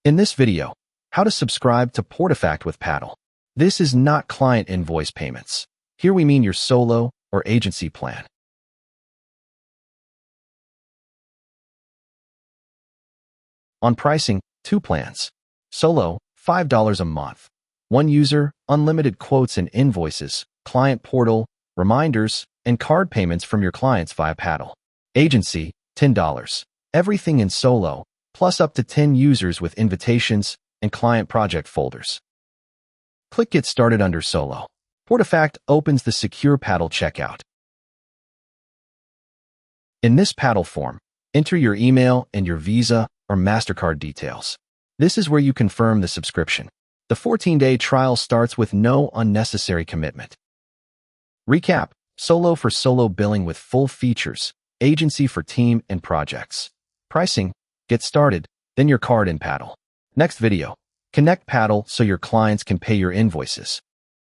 In this video, how to subscribe to PortaFact with Paddle. This is not client invoice payments. Here we mean your solo or agency plan. On pricing, 2 plans. Solo, $5 a month. 1 user, unlimited quotes and invoices, client portal, reminders, and card payments from your clients via Paddle. Agency, $10. Everything in solo, plus up to 10 users with invitations and client project folders. Click Get Started under Solo. PortaFact opens the secure Paddle checkout. In this Paddle form, enter your email and your Visa or MasterCard details. This is where you confirm the subscription. The 14-day trial starts with no unnecessary commitment. Recap: Solo for solo billing with full features, agency for team and projects. Pricing: get started, then your card in Paddle. Next video: connect Paddle so your clients can pay your invoices.